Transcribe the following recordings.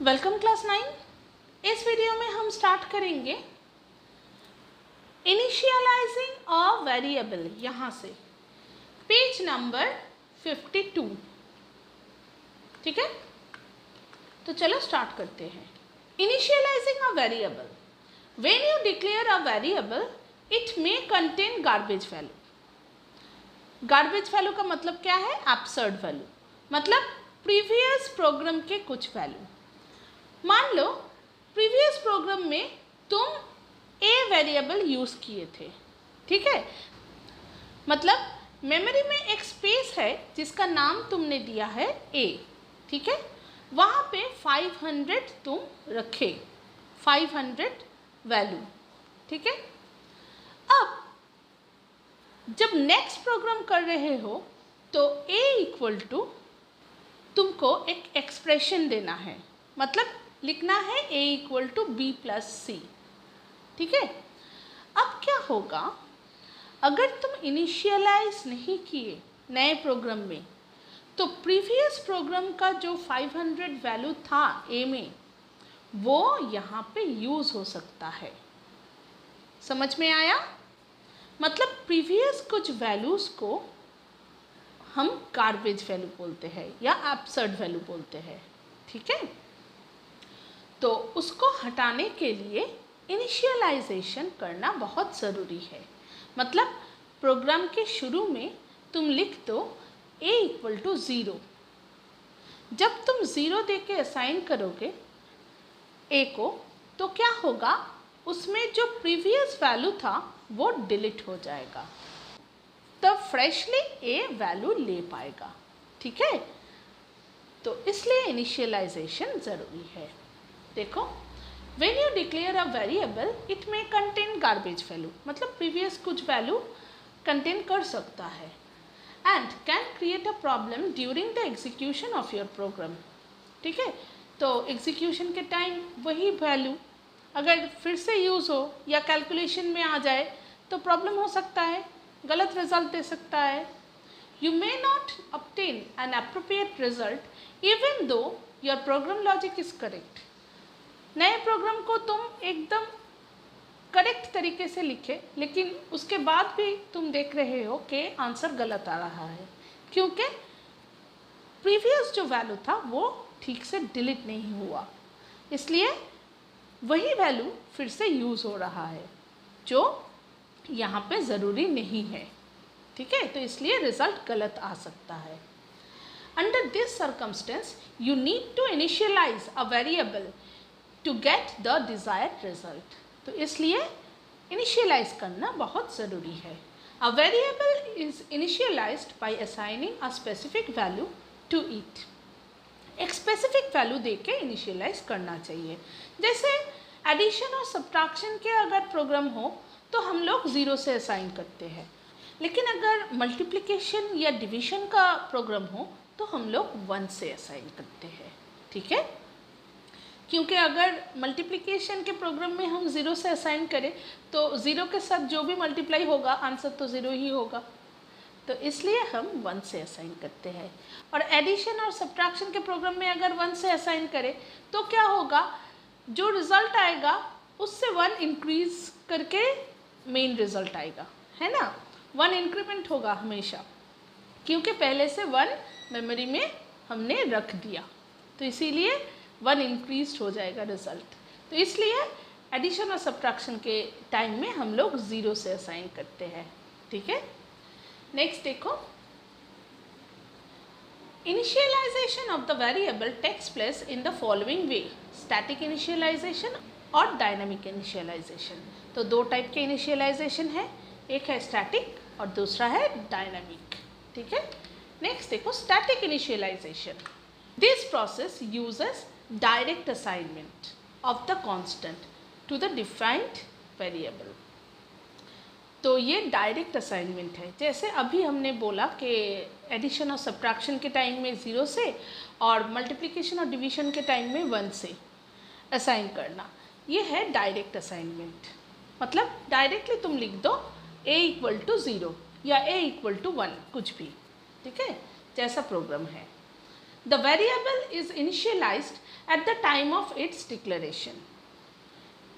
Welcome class 9। इस video में हम स्टार्ट करेंगे इनिशियलाइजिंग अ वेरिएबल, यहाँ से पेज नंबर 52। ठीक है, तो चलो स्टार्ट करते हैं। Initialising a variable, when you declare a variable it may contain garbage value. Garbage value का मतलब क्या है? एब्सर्ड वैल्यू, मतलब प्रीवियस प्रोग्राम के कुछ वैल्यू। मान लो प्रीवियस प्रोग्राम में तुम ए वेरिएबल यूज़ किए थे, ठीक है। मतलब मेमोरी में एक स्पेस है जिसका नाम तुमने दिया है ए, ठीक है। वहाँ पे 500 तुम रखे, 500 वैल्यू, ठीक है। अब जब नेक्स्ट प्रोग्राम कर रहे हो तो ए इक्वल टू तुमको एक एक्सप्रेशन देना है, मतलब लिखना है a equal to B plus C, ठीक है। अब क्या होगा, अगर तुम इनिशियलाइज नहीं किए नए प्रोग्राम में तो प्रीवियस प्रोग्राम का जो 500 वैल्यू था a में वो यहाँ पे यूज़ हो सकता है। समझ में आया? मतलब प्रीवियस कुछ वैल्यूज़ को हम गार्बेज वैल्यू बोलते हैं या एब्सर्ड वैल्यू बोलते हैं, ठीक है। तो उसको हटाने के लिए इनिशियलाइजेशन करना बहुत ज़रूरी है। मतलब प्रोग्राम के शुरू में तुम लिख दो a इक्वल टू 0। जब तुम 0 दे के असाइन करोगे a को तो क्या होगा, उसमें जो प्रीवियस वैल्यू था वो डिलीट हो जाएगा, तब फ्रेशली a वैल्यू ले पाएगा, ठीक है। तो इसलिए इनिशियलाइजेशन ज़रूरी है। देखो, when you declare a variable it may contain garbage value, मतलब प्रीवियस कुछ वैल्यू कंटेन कर सकता है and can create a problem during the execution of your program, ठीक है। तो एग्जीक्यूशन के टाइम वही वैल्यू अगर फिर से यूज़ हो या कैलकुलेशन में आ जाए तो प्रॉब्लम हो सकता है, गलत रिजल्ट दे सकता है। You may not obtain an appropriate result even though your program logic is correct। नए प्रोग्राम को तुम एकदम करेक्ट तरीके से लिखे, लेकिन उसके बाद भी तुम देख रहे हो कि आंसर गलत आ रहा है, क्योंकि प्रीवियस जो वैल्यू था वो ठीक से डिलीट नहीं हुआ, इसलिए वही वैल्यू फिर से यूज़ हो रहा है जो यहाँ पे ज़रूरी नहीं है, ठीक है। तो इसलिए रिज़ल्ट गलत आ सकता है। Under this circumstance you need to initialize a variable to get the desired result. तो इसलिए इनिशियलाइज करना बहुत ज़रूरी है। A variable is initialized by assigning a specific value to it. एक स्पेसिफिक वैल्यू दे के इनिशियलाइज करना चाहिए। जैसे एडिशन और सब्ट्रैक्शन के अगर प्रोग्राम हो तो हम लोग 0 से असाइन करते हैं, लेकिन अगर मल्टीप्लिकेशन या डिवीज़न का प्रोग्राम हो तो हम लोग 1 से असाइन करते हैं, ठीक है। क्योंकि अगर मल्टीप्लिकेशन के प्रोग्राम में हम 0 से असाइन करें तो 0 के साथ जो भी मल्टीप्लाई होगा आंसर तो 0 ही होगा, तो इसलिए हम 1 से असाइन करते हैं। और एडिशन और सब्ट्रैक्शन के प्रोग्राम में अगर 1 से असाइन करें तो क्या होगा, जो रिज़ल्ट आएगा उससे 1 इंक्रीज़ करके मेन रिज़ल्ट आएगा, है ना। 1 इंक्रीमेंट होगा हमेशा, क्योंकि पहले से 1 मेमोरी में हमने रख दिया, तो इसीलिए 1 इंक्रीज हो जाएगा रिज़ल्ट। तो इसलिए एडिशन और सब्ट्रैक्शन के टाइम में हम लोग 0 से असाइन करते हैं, ठीक है। नेक्स्ट देखो, initialization of the variable takes place in the following way, static initialization और डायनामिक इनिशियलाइजेशन। तो 2 टाइप के इनिशियलाइजेशन है, एक है स्टैटिक और दूसरा है डायनामिक, ठीक है। नेक्स्ट देखो, static initialization. This process uses direct assignment of the constant to the defined variable। तो ये डायरेक्ट असाइनमेंट है। जैसे अभी हमने बोला कि एडिशन और सब्ट्रैक्शन के टाइम में 0 से और मल्टीप्लिकेशन और डिवीज़न के टाइम में 1 से असाइन करना, ये है डायरेक्ट असाइनमेंट। मतलब डायरेक्टली तुम लिख दो a इक्वल टू 0 या a इक्वल टू 1, कुछ भी, ठीक है, जैसा प्रोग्राम है। The variable is initialized eight the time of its declaration.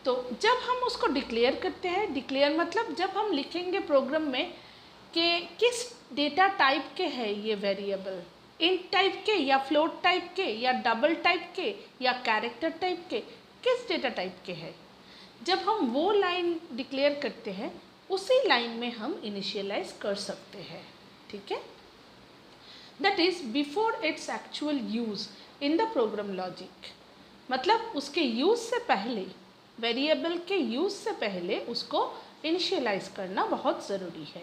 तो जब हम उसको डिक्लेयर करते हैं, डिक्लेयर मतलब जब हम लिखेंगे प्रोग्राम में कि किस डेटा टाइप के है ये वेरिएबल, इंट टाइप के या फ्लोट टाइप के या डबल टाइप के या कैरेक्टर टाइप के, किस डेटा टाइप के है, जब हम वो लाइन डिक्लेयर करते हैं उसी लाइन में हम इनिशियलाइज कर सकते हैं। ठीक है, that is before its actual use in the program logic. मतलब उसके यूज से पहले, वेरिएबल के यूज से पहले उसको इनिशियलाइज करना बहुत ज़रूरी है।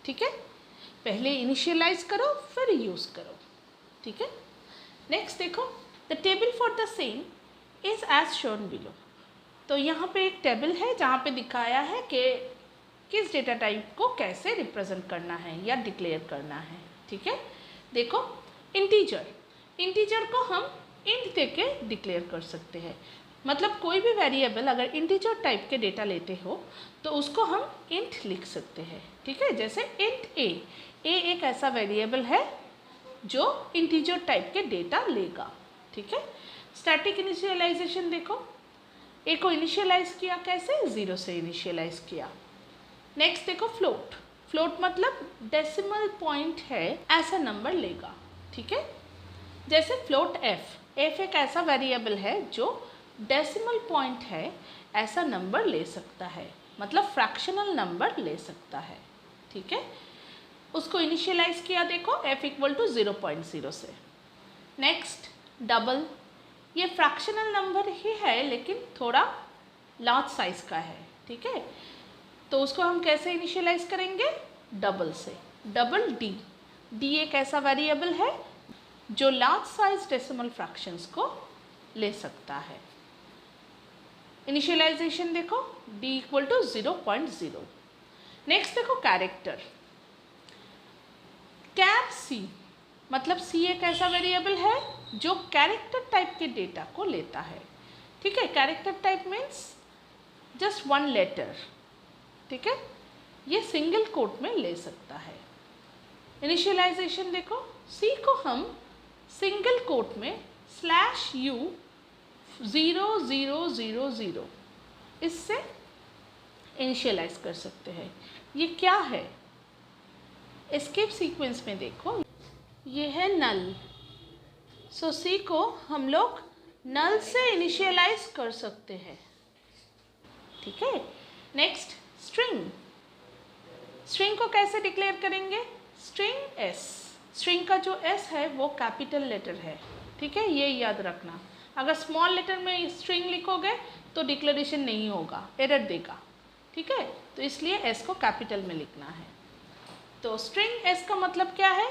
ठीक है, पहले इनिशियलाइज करो फिर यूज़ करो। ठीक है, नेक्स्ट देखो, the table for the same is as shown below. तो यहाँ पे एक टेबल है जहाँ पे दिखाया है कि किस डेटा टाइप को कैसे रिप्रेजेंट करना है या डिक्लेयर करना है। ठीक है, देखो इंटीजर, इंटीजर को हम इंट दे के डिक्लेयर कर सकते हैं। मतलब कोई भी वेरिएबल अगर इंटीजर टाइप के डेटा लेते हो तो उसको हम इंट लिख सकते हैं। ठीक है, जैसे इंट ए, ए एक ऐसा वेरिएबल है जो इंटीजर टाइप के डेटा लेगा। ठीक है, स्टैटिक इनिशियलाइजेशन देखो, ए को इनिशियलाइज किया कैसे, 0 से इनिशियलाइज किया। नेक्स्ट देखो फ्लोट, फ्लोट मतलब डेसिमल पॉइंट है ऐसा नंबर लेगा। ठीक है, जैसे फ्लोट एफ, एफ एक ऐसा वेरिएबल है जो डेसिमल पॉइंट है ऐसा नंबर ले सकता है, मतलब फ्रैक्शनल नंबर ले सकता है। ठीक है, उसको इनिशियलाइज किया देखो f इक्वल टू 0.0 से। नेक्स्ट डबल, ये फ्रैक्शनल नंबर ही है लेकिन थोड़ा लार्ज साइज का है। ठीक है, तो उसको हम कैसे इनिशियलाइज करेंगे, डबल से। डबल डी, डी एक ऐसा वेरिएबल है जो लार्ज साइज डेसिमल फ्रैक्शंस को ले सकता है। इनिशियलाइजेशन देखो d इक्वल टू 0.0। नेक्स्ट देखो कैरेक्टर, कैर सी, मतलब सी एक ऐसा वेरिएबल है जो कैरेक्टर टाइप के डेटा को लेता है। ठीक है, character type means just 1 letter. ठीक है, ये सिंगल कोट में ले सकता है। इनिशियलाइजेशन देखो, सी को हम सिंगल कोट में /u 0000 इससे इनिशियलाइज कर सकते हैं। ये क्या है, एस्केप सीक्वेंस में देखो ये है नल, सो सी को हम लोग नल से इनिशियलाइज कर सकते हैं। ठीक है, नेक्स्ट स्ट्रिंग, स्ट्रिंग को कैसे डिक्लेयर करेंगे, स्ट्रिंग एस, स्ट्रिंग का जो एस है वो कैपिटल लेटर है। ठीक है, ये याद रखना, अगर स्मॉल लेटर में स्ट्रिंग लिखोगे तो डिक्लेरेशन नहीं होगा, एरर देगा। ठीक है, तो इसलिए एस को कैपिटल में लिखना है। तो स्ट्रिंग एस का मतलब क्या है,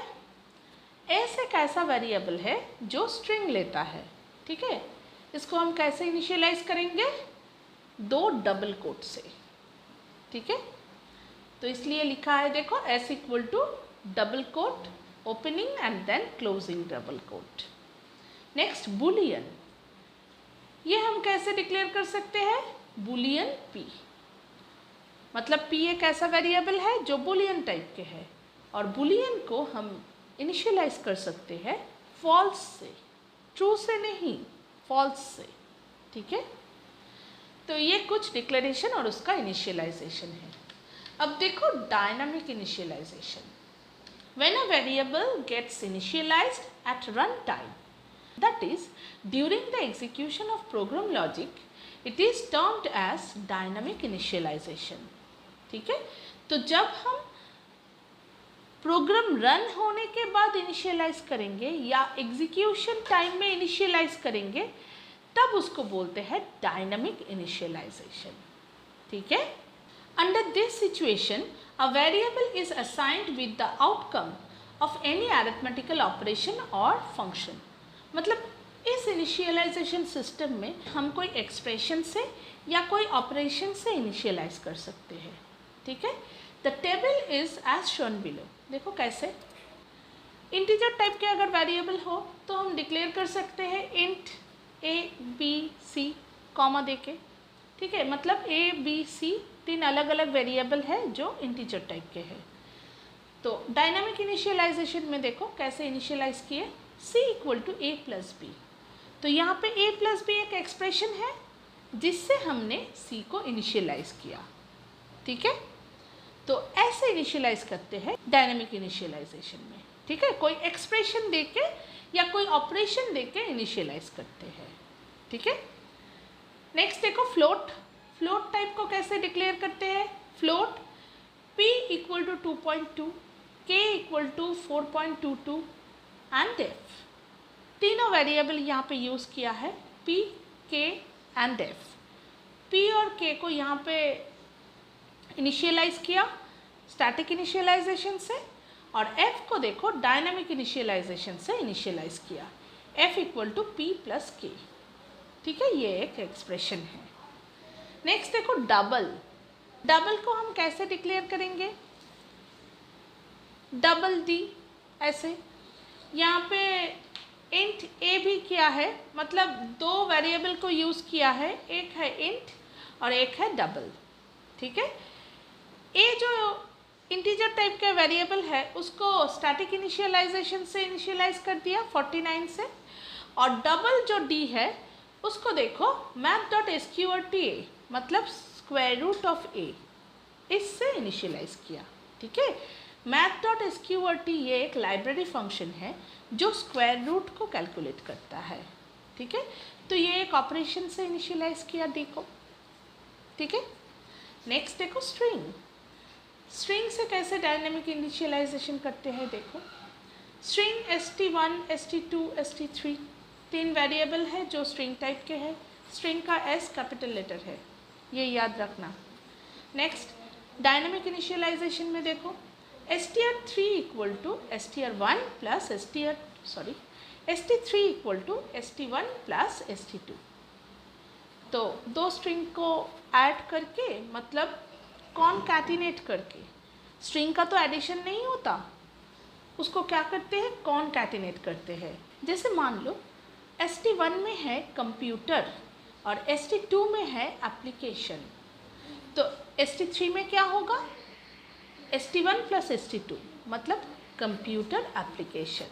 एस एक ऐसा वेरिएबल है जो स्ट्रिंग लेता है। ठीक है, इसको हम कैसे इनिशियलाइज करेंगे, 2 डबल कोट से। ठीक है, तो इसलिए लिखा है देखो S equal to double quote opening and then closing double quote. Next boolean, ये हम कैसे डिक्लेयर कर सकते हैं, बुलियन पी, मतलब पी एक ऐसा वेरिएबल है जो बुलियन टाइप के है और बुलियन को हम इनिशियलाइज कर सकते हैं फॉल्स से, ट्रू से नहीं, फॉल्स से। ठीक है, तो ये कुछ डिक्लेरेशन और उसका इनिशियलाइजेशन है। अब देखो dynamic initialization, when a variable gets initialized at run time, that is during the execution of program logic, it is termed as dynamic initialization। ठीक है, तो जब हम प्रोग्राम रन होने के बाद इनिशियलाइज करेंगे या एग्जीक्यूशन टाइम में इनिशियलाइज करेंगे तब उसको बोलते हैं डायनामिक इनिशियलाइजेशन। ठीक है, under this situation a variable is assigned with the outcome of any arithmetical operation और फंक्शन। मतलब इस इनिशियलाइजेशन सिस्टम में हम कोई एक्सप्रेशन से या कोई ऑपरेशन से इनिशियलाइज कर सकते हैं। ठीक है, the table is as shown below, देखो कैसे, इंटीजर टाइप के अगर वेरिएबल हो तो हम डिक्लेयर कर सकते हैं इंट ए बी सी कॉमा देके। ठीक है, मतलब ए बी सी 3 अलग अलग वेरिएबल है जो इंटीजर टाइप के हैं। तो डायनामिक इनिशियलाइजेशन में देखो कैसे इनिशियलाइज किए, c equal to a plus B, तो यहाँ पे a प्लस बी एक एक्सप्रेशन है जिससे हमने c को इनिशियलाइज किया, ठीक है। तो ऐसे इनिशियलाइज करते हैं डायनेमिक इनिशियलाइजेशन में, ठीक है। कोई एक्सप्रेशन देके या कोई ऑपरेशन देके इनिशियलाइज करते हैं, ठीक है। नेक्स्ट देखो फ्लोट। फ्लोट टाइप को कैसे डिक्लेयर करते हैं? Float p equal to 2.2, k equal to 4.22 and f। तीनों वेरिएबल यहाँ पे यूज़ किया है, p, k and f। p और k को यहाँ पे इनिशियलाइज किया स्टैटिक इनिशियलाइजेशन से, और f को देखो डायनामिक इनिशियलाइजेशन से इनिशियलाइज किया, f equal to p plus K, ठीक है। ये एक एक्सप्रेशन है। नेक्स्ट देखो डबल। डबल को हम कैसे डिक्लेयर करेंगे? डबल डी ऐसे। यहाँ पे इंट ए भी किया है, मतलब दो वेरिएबल को यूज़ किया है, एक है इंट और एक है डबल, ठीक है। ए जो इंटीजर टाइप का वेरिएबल है उसको स्टैटिक इनिशियलाइजेशन से इनिशियलाइज कर दिया 49 से, और डबल जो डी है उसको देखो मैथ डॉट एसक्यूआरटी ए, मतलब स्क्वायर रूट ऑफ ए, इससे इनिशियलाइज किया, ठीक है। मैथ डॉट एसक्यूआरटी ये एक लाइब्रेरी फंक्शन है जो स्क्वायर रूट को कैलकुलेट करता है, ठीक है। तो ये एक ऑपरेशन से इनिशियलाइज किया देखो, ठीक है। नेक्स्ट देखो स्ट्रिंग। स्ट्रिंग से कैसे डायनेमिक इनिशियलाइजेशन करते हैं देखो। स्ट्रिंग st1, st2, st3 तीन वेरिएबल है जो स्ट्रिंग टाइप के हैं। स्ट्रिंग का s कैपिटल लेटर है, ये याद रखना। नेक्स्ट डायनेमिक इनिशियलाइजेशन में देखो str3 equal to str1 plus st3 equal to st1 plus st2। तो दो स्ट्रिंग को ऐड करके, मतलब कॉनकैटिनेट करके, स्ट्रिंग का तो एडिशन नहीं होता, उसको क्या करते हैं? कॉनकैटिनेट करते हैं। जैसे मान लो st1 में है कंप्यूटर और st2 में है एप्लीकेशन, तो st3 में क्या होगा? st1 प्लस st2 मतलब कंप्यूटर एप्लीकेशन,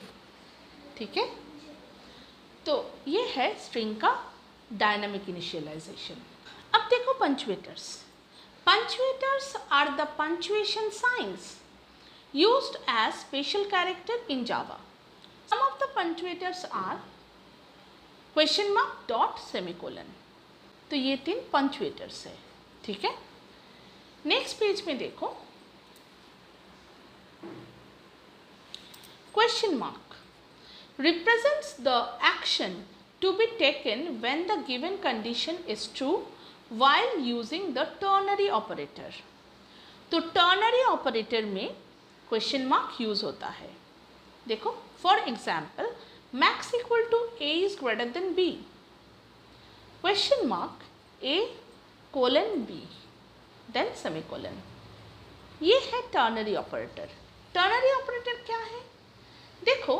ठीक है। तो ये है स्ट्रिंग का डायनामिक इनिशियलाइजेशन। अब देखो पंक्चुएटर्स। Punctuators are the punctuation signs used as special character in Java. Some of the punctuators are question mark, dot, semicolon. तो ये तीन punctuators है, ठीक है। नेक्स्ट पेज में देखो question mark represents the action to be taken when the given condition is true while using the ternary operator। तो ternary operator में question mark यूज होता है। देखो for example max equal to a is greater than b, question mark a colon b then semicolon, ये है ternary operator। ternary operator क्या है? देखो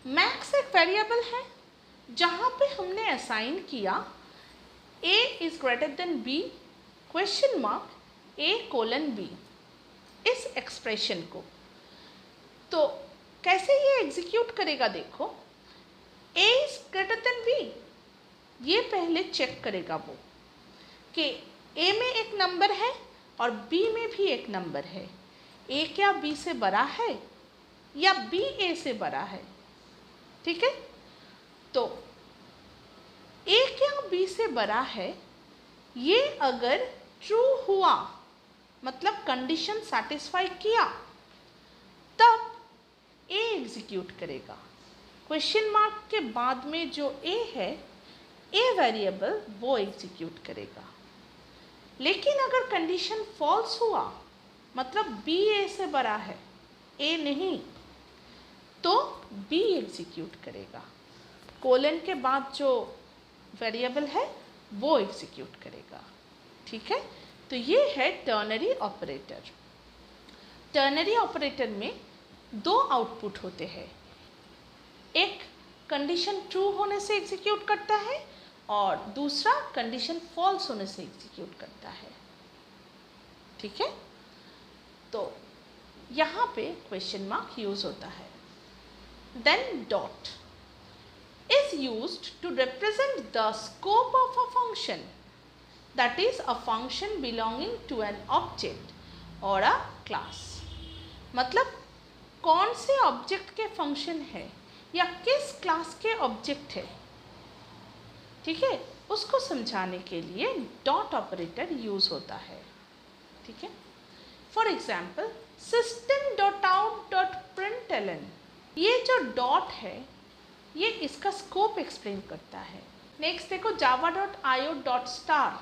max एक वेरिएबल है जहाँ पे हमने असाइन किया a is greater than b question mark a colon b इस एक्सप्रेशन को। तो कैसे ये एग्जीक्यूट करेगा? देखो a is greater than b, ये पहले चेक करेगा वो कि a में एक नंबर है और b में भी एक नंबर है, a क्या b से बड़ा है या b a से बड़ा है, ठीक है। तो a क्या b से बड़ा है, ये अगर ट्रू हुआ मतलब कंडीशन सेटिस्फाई किया तब a एग्जीक्यूट करेगा। क्वेश्चन मार्क के बाद में जो a है, a वेरिएबल वो एग्जीक्यूट करेगा। लेकिन अगर कंडीशन फॉल्स हुआ मतलब b a से बड़ा है a नहीं, तो b एग्जीक्यूट करेगा। कोलन के बाद जो वेरिएबल है वो एग्जीक्यूट करेगा, ठीक है। तो ये है टर्नरी ऑपरेटर। टर्नरी ऑपरेटर में दो आउटपुट होते हैं, एक कंडीशन ट्रू होने से एग्जीक्यूट करता है और दूसरा कंडीशन फॉल्स होने से एग्जीक्यूट करता है, ठीक है। तो यहाँ पे क्वेश्चन मार्क यूज होता है। Then dot. is used to represent the scope of a function, that is a function belonging to an object or a class। मतलब कौन से ऑब्जेक्ट के फंक्शन है या किस क्लास के ऑब्जेक्ट है, ठीक है, उसको समझाने के लिए डॉट ऑपरेटर यूज होता है। ठीक है, फॉर एग्जाम्पल system.out.println, ये जो डॉट है ये इसका स्कोप एक्सप्लेन करता है। नेक्स्ट देखो java.io.star,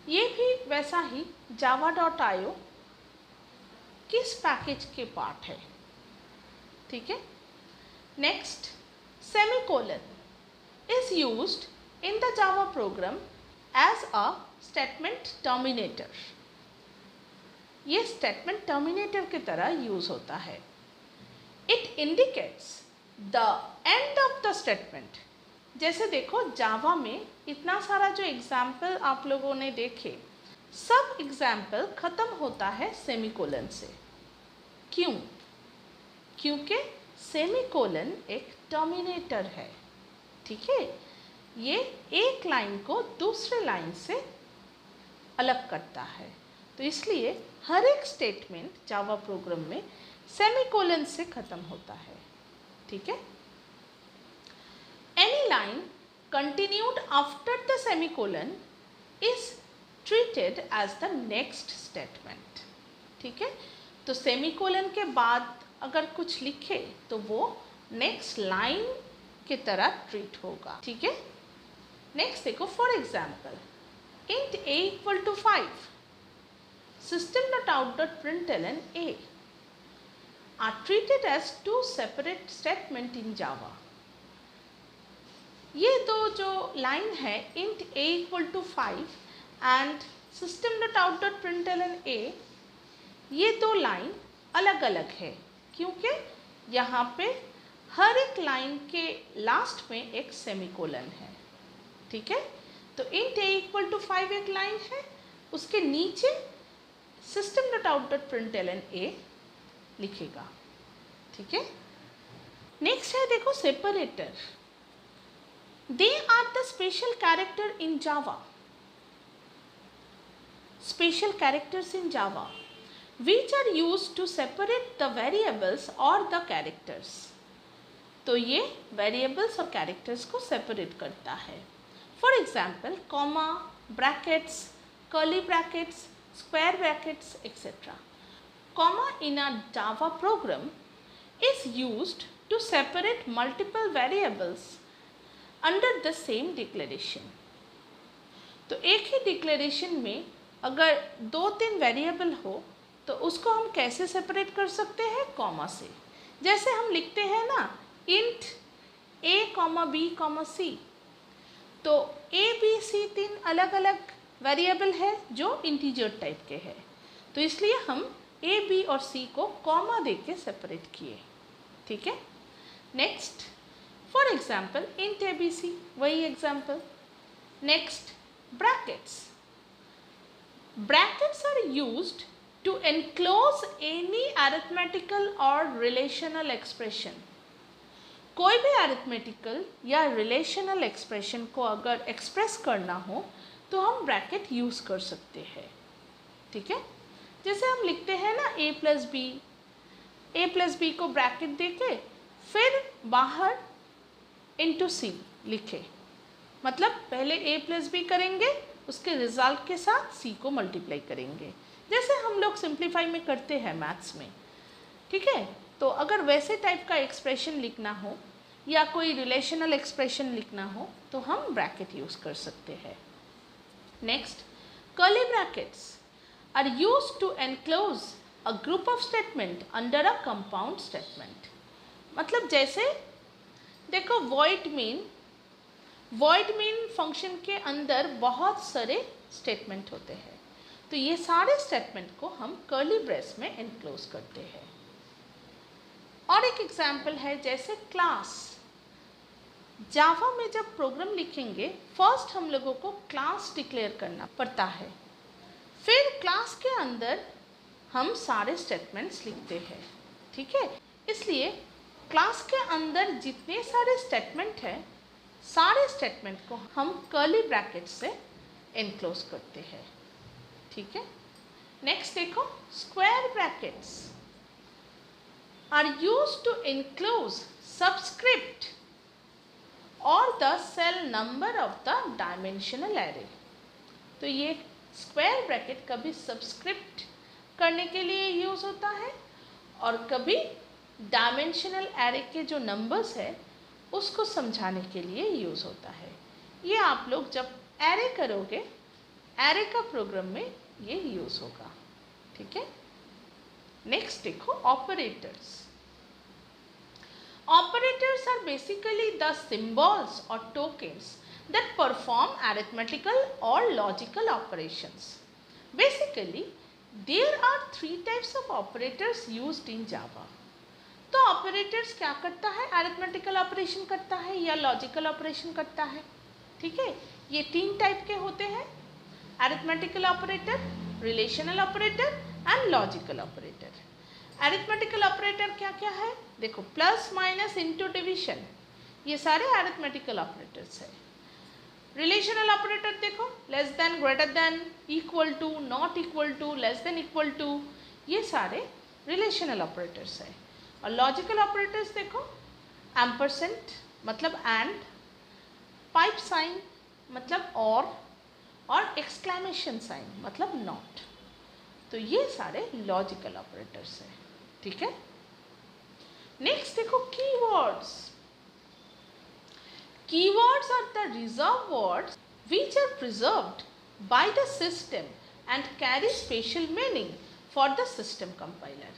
ये भी वैसा ही java.io किस पैकेज के पार्ट है। ठीक है, next semicolon is used in the Java program as a statement terminator, ये statement terminator की तरह यूज होता है। It indicates the end of the statement, जैसे देखो जावा में इतना सारा जो एग्जाम्पल आप लोगों ने देखे, सब एग्जाम्पल ख़त्म होता है सेमीकोलन से। क्यों? क्योंकि सेमीकोलन एक टर्मिनेटर है। ठीक है, ये एक लाइन को दूसरे लाइन से अलग करता है, तो इसलिए हर एक स्टेटमेंट जावा प्रोग्राम में सेमीकोलन से ख़त्म होता है। ठीक है, any line continued after the semicolon is treated as the next statement. ठीक है, तो सेमीकोलन के बाद अगर कुछ लिखे तो वो नेक्स्ट लाइन की तरह ट्रीट होगा। ठीक है, नेक्स्ट देखो for example int a equal to 5, system.out.println a are treated as two separate statement in Java। ये दो जो लाइन है int a equal to 5 and system.out.println a, ये दो लाइन अलग अलग है क्योंकि यहाँ पे हर एक लाइन के लास्ट में एक सेमीकोलन है। ठीक है, तो int a equal to 5 एक लाइन है, उसके नीचे system.out.println a लिखेगा। ठीक है, नेक्स्ट है देखो separator. They are the special character in Java, special characters in Java which are used to separate the variables or the characters। तो ये वेरिएबल्स और कैरेक्टर्स को सेपरेट करता है। For example comma, brackets, curly brackets, square brackets etcetera. Comma in a Java program is used to separate multiple variables under the same declaration. तो एक ही declaration में अगर 2-3 वेरिएबल हो तो उसको हम कैसे सेपरेट कर सकते हैं? कॉमा से। जैसे हम लिखते हैं ना int a, b, c, तो a, b, c 3 अलग अलग वेरिएबल है जो इंटीजर टाइप के हैं, तो इसलिए हम a, b और c को कॉमा देके सेपरेट किए। ठीक है, next for example int abc, वही example. Next brackets. Brackets are used to enclose any arithmetical or relational expression। कोई भी arithmetical या relational expression को अगर express करना हो तो हम bracket use कर सकते हैं। ठीक है, जैसे हम लिखते हैं ना a प्लस बी को bracket देके फिर बाहर into c लिखे, मतलब पहले a प्लस बी करेंगे, उसके रिजल्ट के साथ c को मल्टीप्लाई करेंगे, जैसे हम लोग सिंप्लीफाई में करते हैं मैथ्स में। ठीक है, तो अगर वैसे टाइप का एक्सप्रेशन लिखना हो या कोई रिलेशनल एक्सप्रेशन लिखना हो तो हम ब्रैकेट यूज़ कर सकते हैं। Next, curly brackets are used to enclose a group of statement under a compound statement. मतलब जैसे देखो वॉइड मीन फंक्शन के अंदर बहुत सारे स्टेटमेंट होते हैं, तो ये सारे स्टेटमेंट को हम कर्ली ब्रेस में एनक्लोज करते हैं। और एक एग्जाम्पल है जैसे क्लास। जावा में जब प्रोग्राम लिखेंगे फर्स्ट हम लोगों को क्लास डिक्लेयर करना पड़ता है, फिर क्लास के अंदर हम सारे स्टेटमेंट्स लिखते हैं। ठीक है, इसलिए क्लास के अंदर जितने सारे स्टेटमेंट हैं, सारे स्टेटमेंट को हम कर्ली ब्रैकेट से एनक्लोज करते हैं। ठीक है, नेक्स्ट देखो, square brackets are used to enclose subscript और the cell number of the dimensional array. तो ये स्क्वायर ब्रैकेट कभी सबस्क्रिप्ट करने के लिए यूज़ होता है और कभी डायमेंशनल एरे के जो नंबर्स है उसको समझाने के लिए यूज़ होता है। ये आप लोग जब एरे करोगे, एरे का प्रोग्राम में ये यूज़ होगा। ठीक है, नेक्स्ट देखो, operators. Operators are basically the symbols or tokens that perform arithmetical or logical operations. Basically, there are three types of operators used in Java. तो operators क्या करता है? arithmetical operation करता है या logical operation करता है। ठीक है, ये तीन टाइप के होते हैं, arithmetical operator, relational operator and logical operator। Arithmetical operator क्या क्या है? देखो, प्लस, माइनस, इनटू, डिवीजन, ये सारे अरिथमेटिकल ऑपरेटर्स है। रिलेशनल ऑपरेटर देखो, less than, greater than, equal to, not equal to, less than equal to, ये सारे रिलेशनल ऑपरेटर्स है। और लॉजिकल ऑपरेटर्स देखो, एम्परसेंट मतलब एंड, पाइप साइन मतलब और एक्सक्लेमेशन साइन मतलब नॉट। तो ये सारे लॉजिकल ऑपरेटर्स है। ठीक है, नेक्स्ट देखो, keywords. Keywords are the reserve words which are preserved by the system and carry special meaning for the system compiler।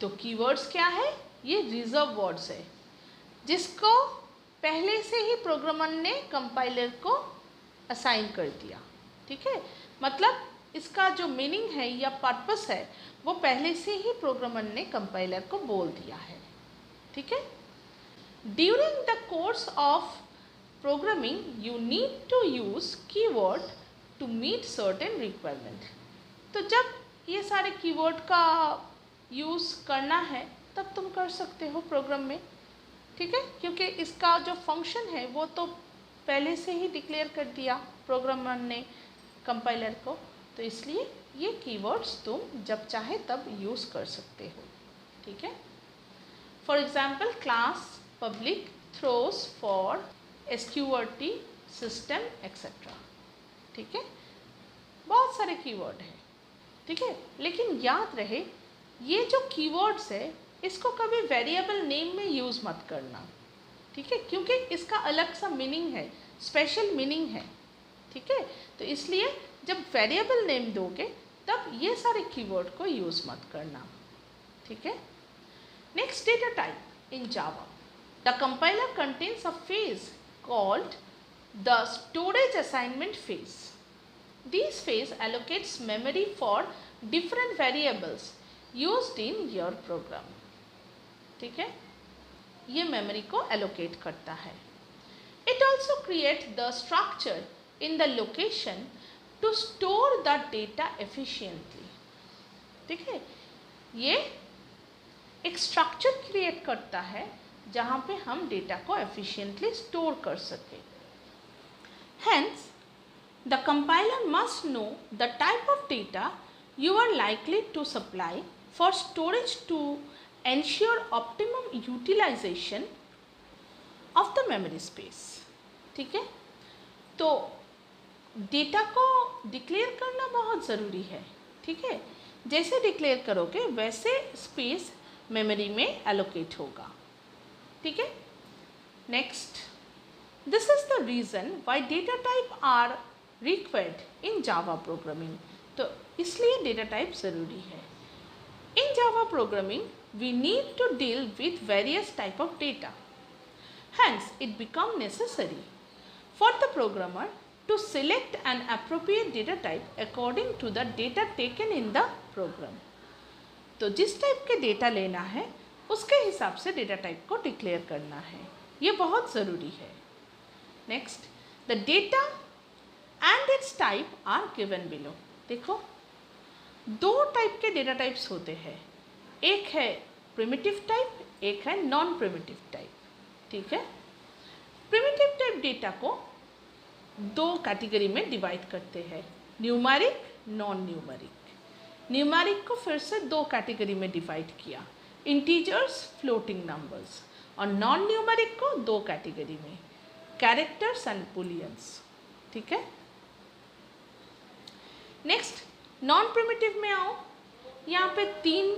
तो कीवर्ड्स क्या है? ये रिजर्व वर्ड्स है जिसको पहले से ही प्रोग्रामर ने कंपाइलर को असाइन कर दिया। ठीक है, मतलब इसका जो मीनिंग है या पर्पस है वो पहले से ही प्रोग्रामर ने कंपाइलर को बोल दिया है। ठीक है, during the course of programming you need to use keyword to meet certain requirement. तो जब ये सारे कीवर्ड का यूज़ करना है तब तुम कर सकते हो प्रोग्राम में। ठीक है, क्योंकि इसका जो फंक्शन है वो तो पहले से ही डिक्लेयर कर दिया प्रोग्रामर ने कंपाइलर को, तो इसलिए ये कीवर्ड्स तुम जब चाहे तब यूज़ कर सकते हो। ठीक है, for example class, public, throws, for, SQRT, system etcetera. ठीक है, बहुत सारे कीवर्ड हैं। ठीक है, लेकिन याद रहे ये जो कीवर्ड्स है इसको कभी वेरिएबल नेम में यूज़ मत करना। ठीक है, क्योंकि इसका अलग सा मीनिंग है, स्पेशल मीनिंग है। ठीक है, तो इसलिए जब वेरिएबल नेम दोगे तब ये सारे कीवर्ड को यूज़ मत करना। ठीक है, next, data type in Java. The compiler contains a phase called the storage assignment phase. This phase allocates memory for different variables used in your program. ठीक है, ये मेमोरी को एलोकेट करता है। It also create the structure in the location to store the data efficiently। ठीक है, ये एक स्ट्रक्चर क्रिएट करता है जहाँ पे हम डेटा को एफिशिएंटली स्टोर कर सके। Hence, the compiler must know the type of data you are likely to supply for storage to ensure optimum utilization of the memory space। ठीक है, तो डेटा को डिक्लेयर करना बहुत ज़रूरी है। ठीक है, जैसे डिक्लेयर करोगे वैसे स्पेस मेमोरी में एलोकेट होगा। ठीक है, next, this is the reason why data type are required in Java programming. तो इसलिए डेटा टाइप ज़रूरी है। In Java programming we need to deal with various type of data. Hence it become necessary for the programmer to select an appropriate data type according to the data taken in the program। तो जिस type के data लेना है उसके हिसाब से data type को declare करना है, ये बहुत ज़रूरी है। Next, the data and its type are given below. देखो, दो टाइप के डेटा टाइप्स होते हैं, एक है प्रिमिटिव टाइप, एक है नॉन प्रिमिटिव टाइप। ठीक है, प्रिमिटिव टाइप डेटा को दो कैटेगरी में डिवाइड करते हैं, न्यूमेरिक, नॉन न्यूमेरिक। न्यूमेरिक को फिर से दो कैटेगरी में डिवाइड किया, इंटीजर्स, फ्लोटिंग नंबर्स, और नॉन न्यूमेरिक को दो कैटेगरी में, कैरेक्टर्स एंड बुलियंस। ठीक है, नेक्स्ट नॉन प्रिमिटिव में आओ। यहाँ पे तीन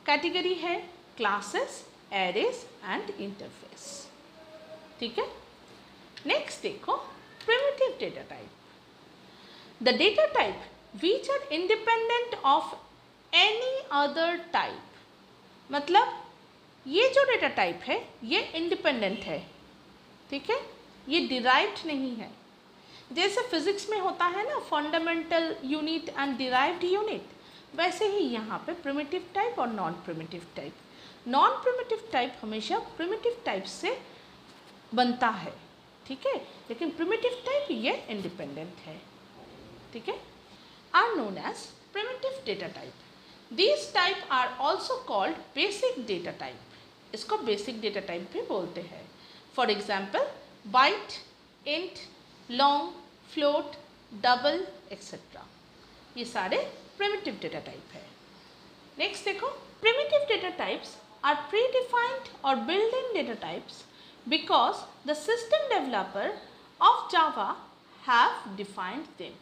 कैटेगरी है, क्लासेस, एरेज एंड इंटरफेस। ठीक है, नेक्स्ट देखो primitive data type, the data type which are independent of any other type. मतलब ये जो डेटा टाइप है ये इंडिपेंडेंट है। ठीक है, ये डिराइव्ड नहीं है। जैसे फिजिक्स में होता है ना fundamental unit and derived unit, वैसे ही यहाँ पे प्रिमिटिव टाइप और non primitive type. Non primitive type हमेशा प्रिमिटिव टाइप से बनता है। ठीक है, लेकिन प्रिमिटिव टाइप ये इंडिपेंडेंट है। ठीक है, are known as primitive data type. These type are also called basic data type. इसको बेसिक डेटा टाइप भी बोलते हैं। For example byte, int, long, float, double etcetera, ये सारे प्रिमिटिव डेटा टाइप है। नेक्स्ट देखो, primitive data types are pre defined और build in data types because the system developer of Java have defined them.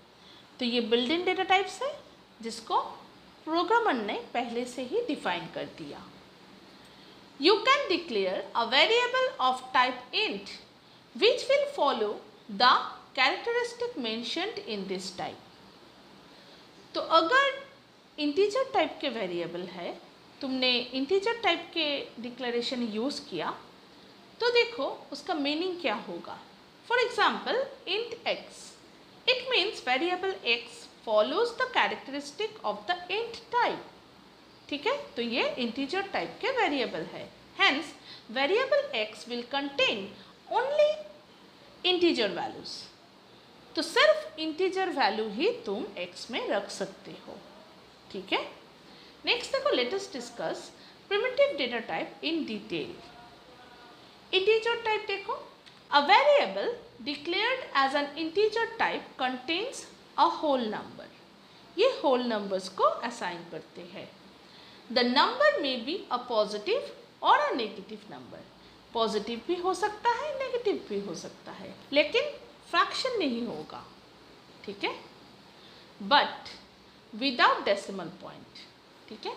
तो ये build in data types है जिसको programmer ने पहले से ही डिफाइन कर दिया। You can declare a variable of type int which will follow the characteristic mentioned in this type. तो अगर इंटीजर टाइप के वेरिएबल है, तुमने इंटीजर टाइप के डिक्लेरेशन यूज़ किया, तो देखो उसका मीनिंग क्या होगा। For example int x, it means variable x follows the characteristic of the int type. ठीक है, तो ये इंटीजर टाइप के वेरिएबल है। Hence, variable x will contain only integer values. तो सिर्फ इंटीजर वैल्यू ही तुम x में रख सकते हो। ठीक है, नेक्स्ट देखो, let us discuss primitive data type in detail. Integer type देखो, a variable declared as an integer type contains a whole number. ये होल नंबर्स को असाइन करते हैं। द नंबर में बी अ पॉजिटिव और अ नेगेटिव नंबर। पॉजिटिव भी हो सकता है, नेगेटिव भी हो सकता है, लेकिन फ्रैक्शन नहीं होगा। ठीक है, बट विदाउट डेसिमल पॉइंट। ठीक है,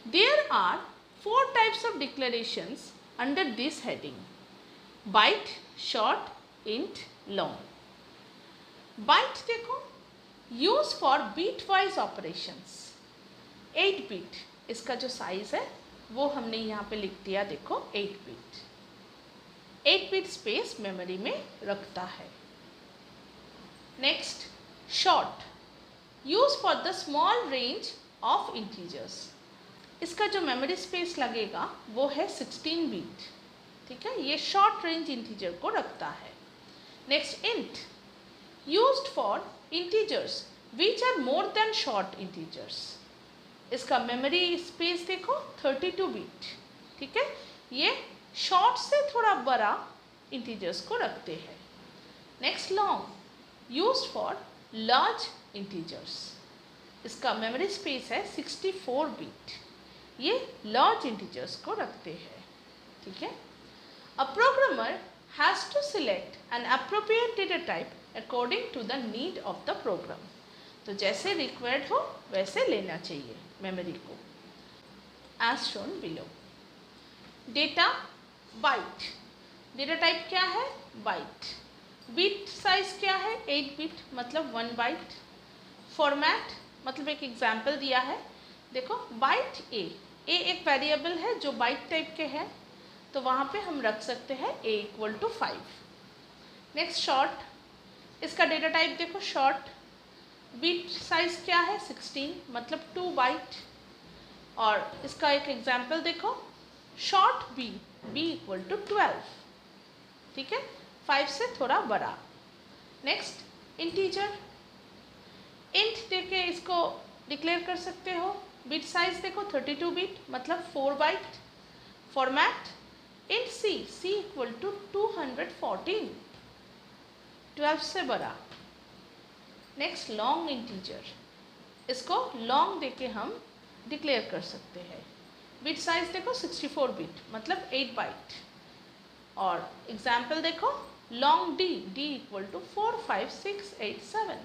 there are 4 types of declarations under this heading, byte, short, int, long. Byte देखो, use for bitwise operations. 8 bit इसका जो साइज है वो हमने यहाँ पे लिख दिया, देखो 8 बिट। 8 बिट स्पेस मेमोरी में रखता है। Next short, use for the small range of integers. इसका जो मेमोरी स्पेस लगेगा वो है 16 बिट। ठीक है, ये शॉर्ट रेंज इंटीजर को रखता है। Next int, used for integers which are more than short integers. इसका मेमोरी स्पेस देखो 32 बिट। ठीक है, ये शॉर्ट से थोड़ा बड़ा इंटीजर्स को रखते हैं। Next long, used for large integers. इसका मेमोरी स्पेस है 64 बिट। ये लार्ज इंटीजर्स को रखते हैं। ठीक है, a programmer has to select an appropriate data type according to the need of the program. तो जैसे रिक्वायर्ड हो वैसे लेना चाहिए मेमोरी को, as shown below. Data byte, data type क्या है, बाइट। बिट साइज क्या है, 8 बिट मतलब 1 बाइट। फॉर्मेट मतलब एक एग्जाम्पल दिया है, देखो बाइट ए एक वेरिएबल है जो बाइट टाइप के है, तो वहाँ पे हम रख सकते हैं a = 5। नेक्स्ट शॉर्ट, इसका डेटा टाइप देखो शॉर्ट। बिट साइज क्या है 16 मतलब 2 बाइट। और इसका एक एग्जाम्पल देखो शॉर्ट b = 12। ठीक है, 5 से थोड़ा बड़ा। नेक्स्ट इंटीजर, इंट देके इसको डिक्लेयर कर सकते हो। बिट साइज देखो 32 बिट मतलब 4 byte. Format in C equal to 214, 12 से बड़ा। नेक्स्ट लॉन्ग इंटीजर, इसको लॉन्ग देके हम डिक्लेयर कर सकते हैं। बिट साइज देखो 64 बिट मतलब 8 बाइट। और एग्जाम्पल देखो लॉन्ग डी इक्वल टू 45687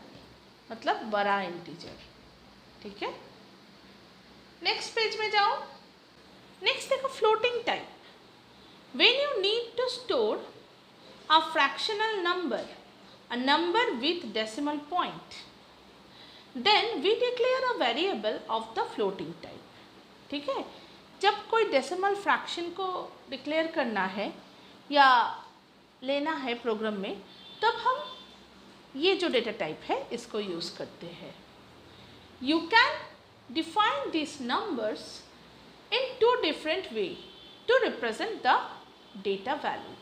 मतलब बड़ा इंटीजर। ठीक है, नेक्स्ट पेज में जाओ। नेक्स्ट देखो floating type. When you need to store a fractional number, a number with decimal point, then we declare a variable of the floating type। ठीक है, जब कोई डेसिमल फ्रैक्शन को डिक्लेयर करना है या लेना है प्रोग्राम में, तब हम ये जो डेटा टाइप है इसको यूज़ करते हैं। You can define this numbers in two different way to represent the data value,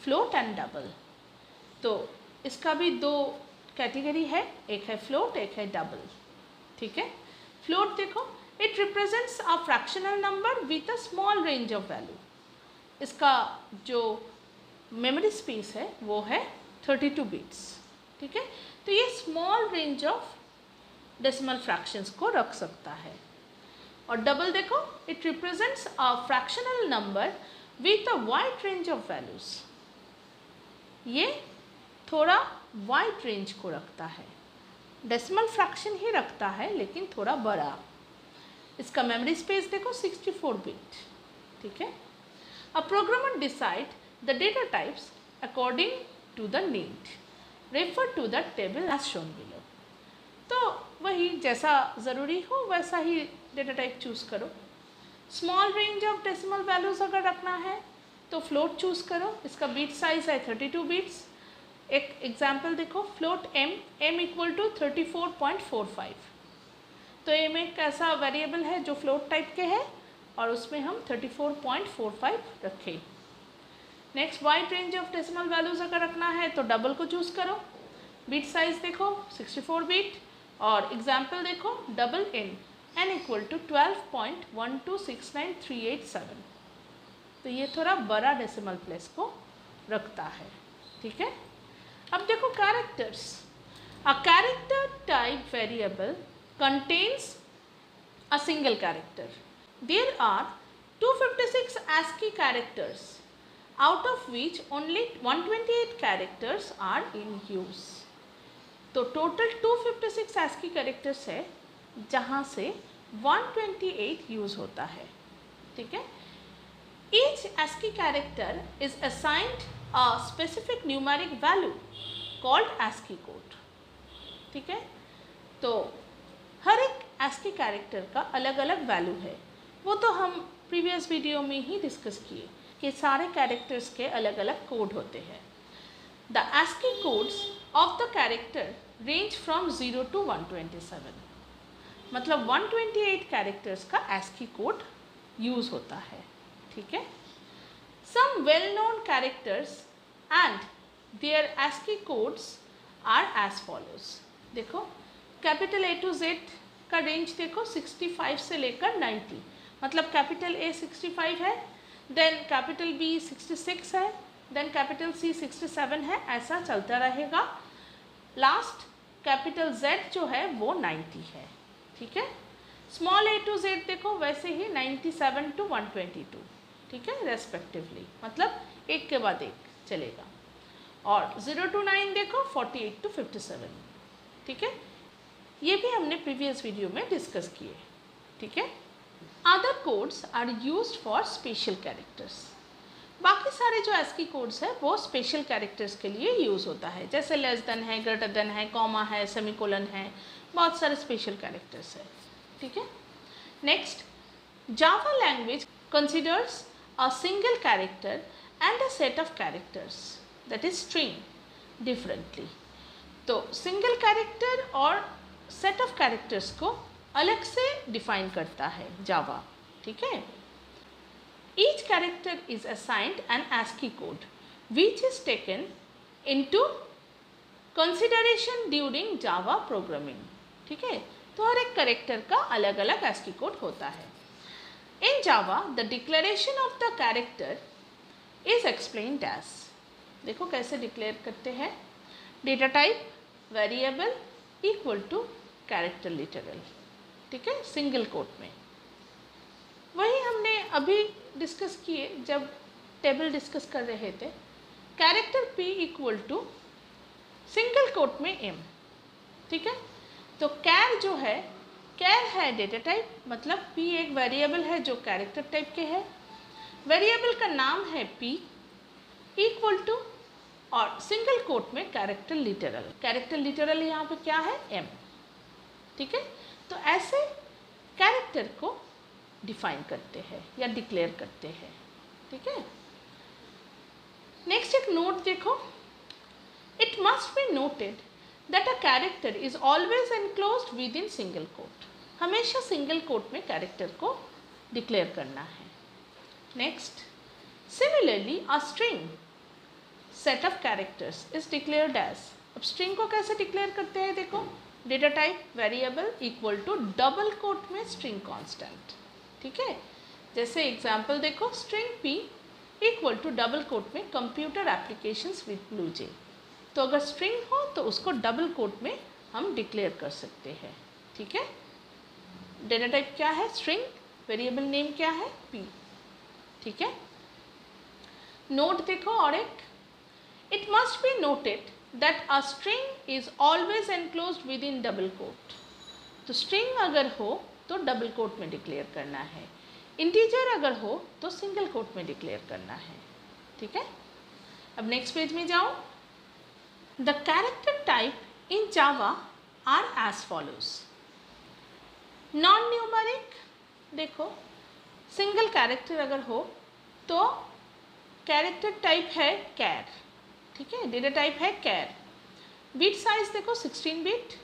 float and double. तो इसका भी दो कैटेगरी है, एक है फ्लोट, एक है डबल। ठीक है, फ्लोट देखो it represents a fractional number with a small range of value. इसका जो मेमोरी स्पेस है वो है 32 बिट्स। ठीक है, तो ये small range of decimal fractions को रख सकता है। और डबल देखो it represents a fractional number with a wide range of values. ये थोड़ा वाइड रेंज को रखता है, डेसिमल फ्रैक्शन ही रखता है लेकिन थोड़ा बड़ा। इसका मेमोरी स्पेस देखो 64 बिट। ठीक है, a programmer decide the data types according to the need, refer to the table as shown below. तो वही जैसा ज़रूरी हो वैसा ही डेटा टाइप चूज़ करो। Small range of decimal values अगर रखना है तो फ्लोट चूज़ करो। इसका बीट साइज है 32 बिट्स। एक एग्जाम्पल देखो फ्लोट m इक्वल टू 34.45। तो m एक ऐसा वेरिएबल है जो फ्लोट टाइप के है और उसमें हम 34.45 रखें। Next wide range of decimal values अगर रखना है तो डबल को चूज़ करो। बीट साइज देखो 64 बिट और एग्जाम्पल देखो डबल n इक्वल टू 12.1269387। तो ये थोड़ा बड़ा डेसिमल प्लेस को रखता है। ठीक है, अब देखो characters. A character type variable contains a single character. There are 256 ASCII characters, out of which only 128 characters are in use. तो टोटल 256 ASCII कैरेक्टर्स है जहाँ से 128 यूज़ होता है। ठीक है, each ASCII character is assigned a specific numeric value called ASCII code। ठीक है, तो हर एक ASCII कैरेक्टर का अलग अलग वैल्यू है। वो तो हम प्रीवियस वीडियो में ही डिस्कस किए कि सारे कैरेक्टर्स के अलग अलग कोड होते हैं। The ASCII codes of the character range from 0 to 127, मतलब 128 कैरेक्टर्स का ASCII कोड यूज़ होता है। ठीक है, some well known characters and their ASCII codes are as follows. देखो कैपिटल A to Z का रेंज देखो 65 से लेकर 90, मतलब कैपिटल A 65 है, देन कैपिटल B 66 है, देन कैपिटल C 67 है, ऐसा चलता रहेगा। लास्ट कैपिटल Z जो है वो 90 है। ठीक है, स्मॉल A to Z देखो वैसे ही 97 to 122। ठीक है, रेस्पेक्टिवली, मतलब एक के बाद एक चलेगा। और 0 to 9 देखो 48 to 57। ठीक है, ये भी हमने प्रीवियस वीडियो में डिस्कस किए। ठीक है, other codes are used for special characters. बाकी सारे जो ASCII कोड्स है वो स्पेशल कैरेक्टर्स के लिए यूज़ होता है, जैसे लेस देन है, ग्रेटर देन है, कॉमा है, सेमीकोलन है, बहुत सारे स्पेशल कैरेक्टर्स है। ठीक है, next Java language considers a single character and a set of characters that is string differently. तो सिंगल कैरेक्टर और सेट ऑफ कैरेक्टर्स को अलग से डिफाइन करता है जावा। ठीक है, each character is assigned an ASCII code which is taken into consideration during Java programming. ठीक है, तो हर एक कैरेक्टर का अलग अलग ASCII कोड होता है। In Java, the declaration of the character is explained as, देखो कैसे डिक्लेयर करते हैं, data type variable equal to character literal, ठीक है, सिंगल कोट में। वही हमने अभी डिस्कस किए जब टेबल डिस्कस कर रहे थे, character p equal to single quote में m, ठीक है। तो कैर जो है, कैर है डेटा टाइप, मतलब p एक वेरिएबल है जो कैरेक्टर टाइप के है, वेरिएबल का नाम है p इक्वल टू और सिंगल कोट में कैरेक्टर लिटरल, कैरेक्टर लिटरल यहाँ पे क्या है m, ठीक है। तो ऐसे कैरेक्टर को डिफाइन करते हैं या डिक्लेयर करते हैं, ठीक है। नेक्स्ट एक नोट देखो, it must be noted that a character is always enclosed within single quote, हमेशा सिंगल कोट में कैरेक्टर को डिक्लेयर करना है। Next, similarly a string set of characters is declared as, अब स्ट्रिंग को कैसे डिक्लेयर करते हैं देखो, data type variable equal to double quote में स्ट्रिंग कांस्टेंट, ठीक है। जैसे एग्जांपल देखो, string p equal to double quote में कंप्यूटर एप्लीकेशंस विद BlueJ, तो अगर स्ट्रिंग हो तो उसको डबल कोट में हम डिक्लेयर कर सकते हैं, ठीक है। डेटा टाइप क्या है स्ट्रिंग, वेरिएबल नेम क्या है p, ठीक है। नोट देखो और एक, it must be noted that a string is always enclosed within double quote, तो स्ट्रिंग अगर हो तो डबल कोट में डिक्लेयर करना है, इंटीजर अगर हो तो सिंगल कोट में डिक्लेयर करना है, ठीक है। अब नेक्स्ट पेज में जाओ, the character type in Java are as follows, non-numeric, देखो सिंगल कैरेक्टर अगर हो तो कैरेक्टर टाइप है कैर, ठीक है, डेटा टाइप है कैर, बिट साइज देखो 16 बिट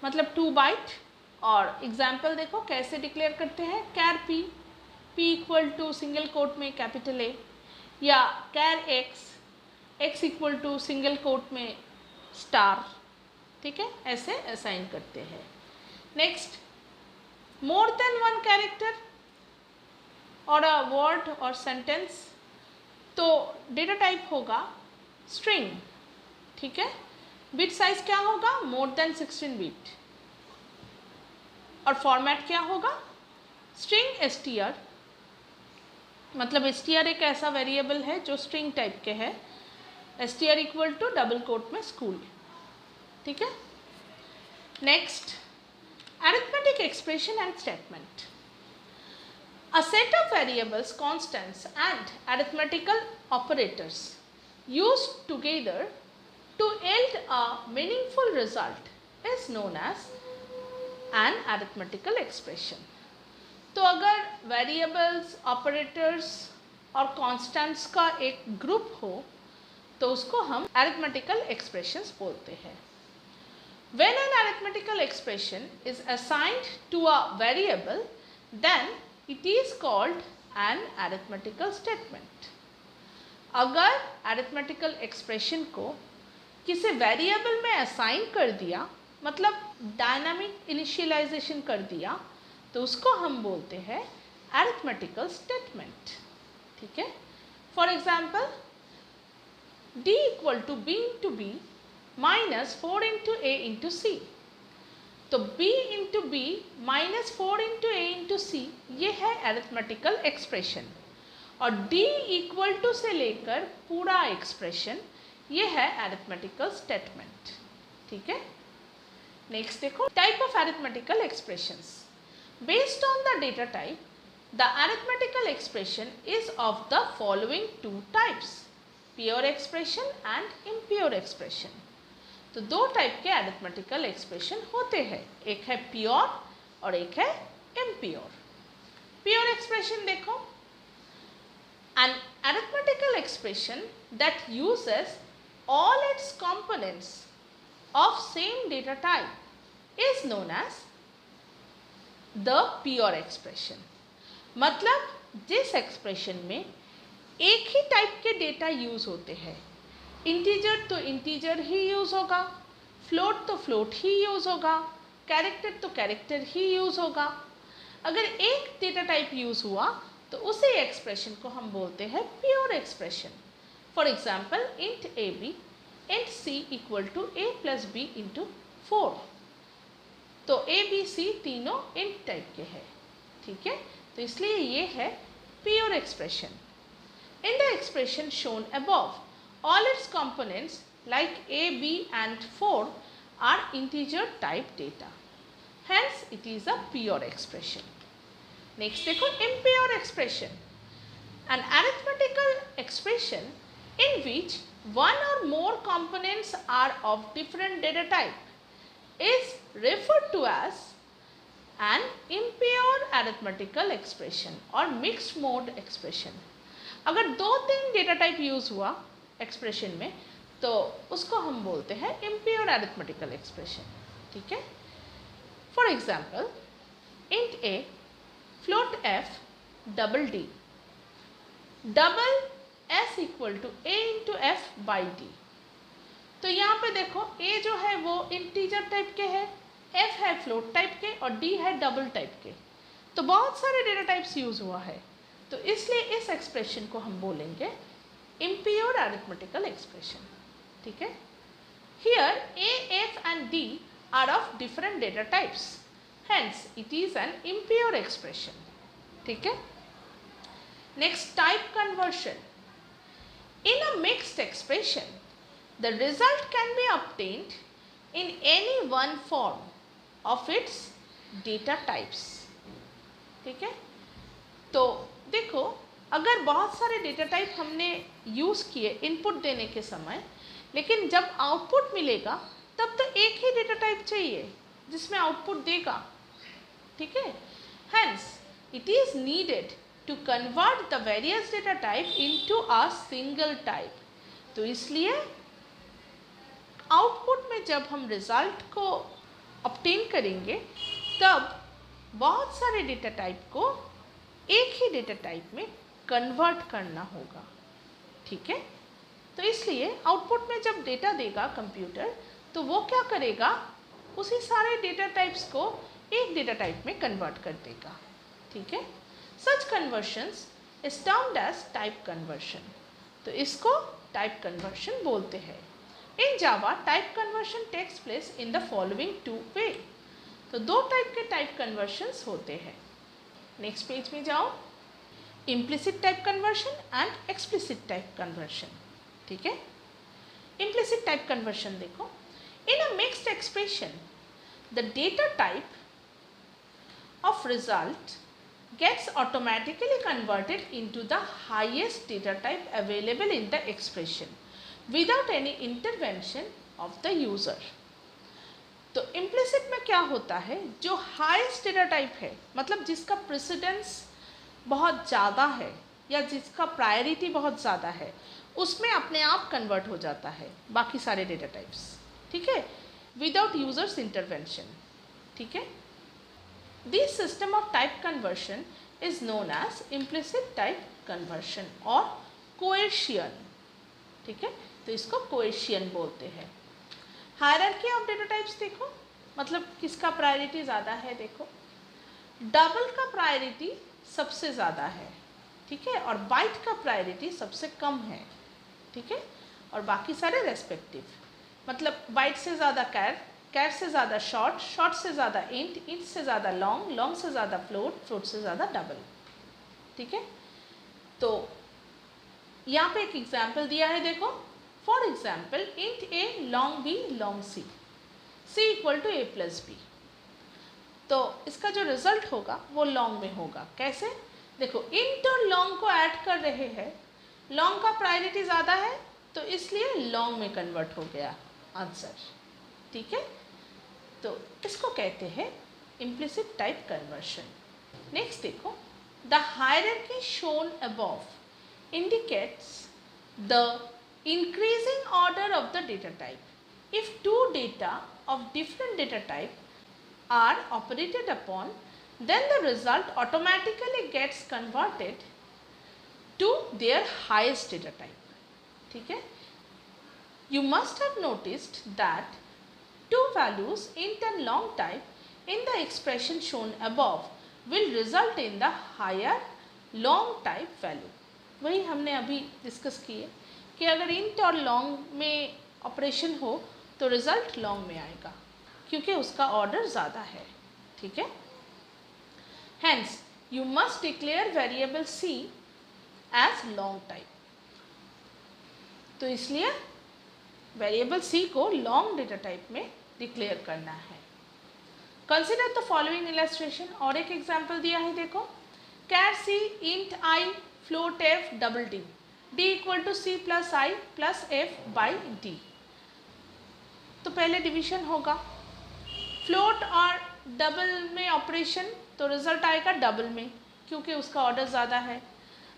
मतलब 2 बाइट, और एग्जाम्पल देखो कैसे डिक्लेयर करते हैं, char p equal to single quote में कैपिटल A, या char x equal to single quote में स्टार, ठीक है, ऐसे असाइन करते हैं। Next, more than one character और अ वर्ड और सेंटेंस, तो डेटा टाइप होगा स्ट्रिंग, ठीक है, बिट साइज क्या होगा मोर देन 16 बिट, और फॉर्मेट क्या होगा स्ट्रिंग str, मतलब str एक ऐसा वेरिएबल है जो स्ट्रिंग टाइप के है, str equal to double quote में स्कूल, ठीक है। Next, arithmetic expression and statement, a set of variables constants and arithmetical operators used together to yield a meaningful result is known as an arithmetical expression। तो अगर variables, operators और constants का एक group हो तो उसको हम arithmetical expressions बोलते हैं। When an arithmetical expression is assigned to a variable, then it is called an arithmetical statement। अगर arithmetical expression को किसी वेरिएबल में असाइन कर दिया, मतलब डायनामिक इनिशियलाइजेशन कर दिया, तो उसको हम बोलते हैं arithmetical statement, ठीक है। For example, d equal to b into B minus 4 into a into C, तो b into B minus 4 into a into C ये है अरिथमेटिकल एक्सप्रेशन, और d इक्वल टू से लेकर पूरा एक्सप्रेशन ये है अरिथमेटिकल स्टेटमेंट, ठीक है। नेक्स्ट देखो, type of arithmetical expressions, based on the data type the arithmetical expression is of the following two types, pure expression and impure expression. तो दो टाइप के अरिथमेटिकल एक्सप्रेशन होते हैं, एक है प्योर और एक है इम्प्योर। प्योर एक्सप्रेशन देखो, an arithmetical expression that uses all its components of same data type is known as the pure expression। मतलब जिस एक्सप्रेशन में एक ही टाइप के डेटा यूज होते हैं, इंटीजर तो इंटीजर ही यूज होगा, फ्लोट तो फ्लोट ही यूज होगा, कैरेक्टर तो कैरेक्टर ही यूज होगा, अगर एक डेटा टाइप यूज़ हुआ तो उसी एक्सप्रेशन को हम बोलते हैं pure expression. For example int A b int c equal to a plus b into 4। तो ए बी सी तीनों इंट टाइप के हैं, ठीक है, तो इसलिए ये है pure expression. In the expression shown above, all its components like a, b and 4 are integer type data. Hence it is a pure expression. Next देखो impure expression. An arithmetical expression in which one or more components are of different data type is referred to as an impure arithmetical expression or mixed mode expression. अगर 2-3 data type use हुआ expression में तो उसको हम बोलते हैं impure arithmetical expression, ठीक है। For example int a float f double d double s equal to a into f by d. तो यहाँ पे देखो ए जो है वो इंटीजर टाइप के है, एफ है फ्लोट टाइप के और डी है डबल टाइप के। तो बहुत सारे डेटा टाइप्स यूज़ हुआ है, तो इसलिए इस एक्सप्रेशन को हम बोलेंगे impure arithmetical expression, ठीक है। Here A, F and D are of different data types, hence it is an impure expression, ठीक है। Next, type conversion. In a mixed expression, the result can be obtained in any one form of its data types, ठीक है। तो देखो अगर बहुत सारे data type हमने यूज़ किए इनपुट देने के समय, लेकिन जब आउटपुट मिलेगा तब तो एक ही डेटा टाइप चाहिए जिसमें आउटपुट देगा, ठीक है। Hence it is needed to convert the various data type into a single type. तो इसलिए आउटपुट में जब हम रिज़ल्ट को ऑब्टेन करेंगे तब बहुत सारे डेटा टाइप को एक ही डेटा टाइप में कन्वर्ट करना होगा, ठीक है। तो इसलिए आउटपुट में जब डेटा देगा कंप्यूटर तो वो क्या करेगा, उसी सारे डेटा टाइप्स को एक डेटा टाइप में कन्वर्ट कर देगा, ठीक है। Such conversions is termed as type conversion. तो इसको टाइप कन्वर्शन बोलते हैं। In Java type conversion takes place in the following 2 way. तो 2 टाइप के टाइप कन्वर्शंस होते हैं। नेक्स्ट पेज में जाओ, implicit type conversion and explicit type conversion, ठीक है। इम्प्लिसिट टाइप कन्वर्शन देखो, in a mixed expression the data type of result gets automatically converted into the highest data type available in the expression without any intervention of the user. तो implicit में क्या होता है, जो highest data type है, मतलब जिसका precedence बहुत ज़्यादा है या जिसका प्रायोरिटी बहुत ज़्यादा है, उसमें अपने आप कन्वर्ट हो जाता है बाकी सारे डेटा टाइप्स, ठीक है, विदाउट यूजर्स इंटरवेंशन, ठीक है। This system of type conversion is known as implicit type conversion और कोएर्शियन, ठीक है। तो इसको कोएर्शियन बोलते हैं। हायरार्की ऑफ डेटा टाइप्स देखो, मतलब किसका प्रायोरिटी ज़्यादा है, देखो डबल का प्रायोरिटी सबसे ज़्यादा है, ठीक है, और बाइट का प्रायोरिटी सबसे कम है, ठीक है, और बाकी सारे रेस्पेक्टिव, मतलब बाइट से ज़्यादा कैर, कैर से ज़्यादा शॉर्ट, शॉर्ट से ज़्यादा इंट, इंट से ज़्यादा लॉन्ग, लॉन्ग से ज़्यादा फ्लोट, फ्लोट से ज़्यादा डबल, ठीक है। तो यहाँ पे एक एग्जाम्पल दिया है, देखो for example int a long b long c, c equal to a plus B. तो इसका जो रिजल्ट होगा वो लॉन्ग में होगा। कैसे, देखो इंट और लॉन्ग को ऐड कर रहे हैं, लॉन्ग का प्रायोरिटी ज़्यादा है तो इसलिए लॉन्ग में कन्वर्ट हो गया आंसर, ठीक है। तो इसको कहते हैं इम्प्लिसिट टाइप कन्वर्शन। नेक्स्ट देखो, the hierarchy shown above indicates the increasing order of the data type. If 2 data of different data type are operated upon, then the result automatically gets converted to their highest data type, ठीक है। You must have noticed that 2 values int and long type in the expression shown above will result in the higher long type value। वही हमने अभी discuss किए कि अगर int और long में ऑपरेशन हो तो रिजल्ट लॉन्ग में आएगा क्योंकि उसका ऑर्डर ज़्यादा है। ठीक है, Hence, you must declare variable c as long type। तो इसलिए वेरिएबल c को लॉन्ग डेटा टाइप में डिक्लेयर करना है। कंसिडर द फॉलोइंग इलस्ट्रेशन, और एक एग्जांपल दिया है, देखो, char c int i float f double d d equal to c plus i plus f by d. तो पहले डिवीजन होगा, फ्लोट और डबल में ऑपरेशन तो रिजल्ट आएगा डबल में क्योंकि उसका ऑर्डर ज़्यादा है।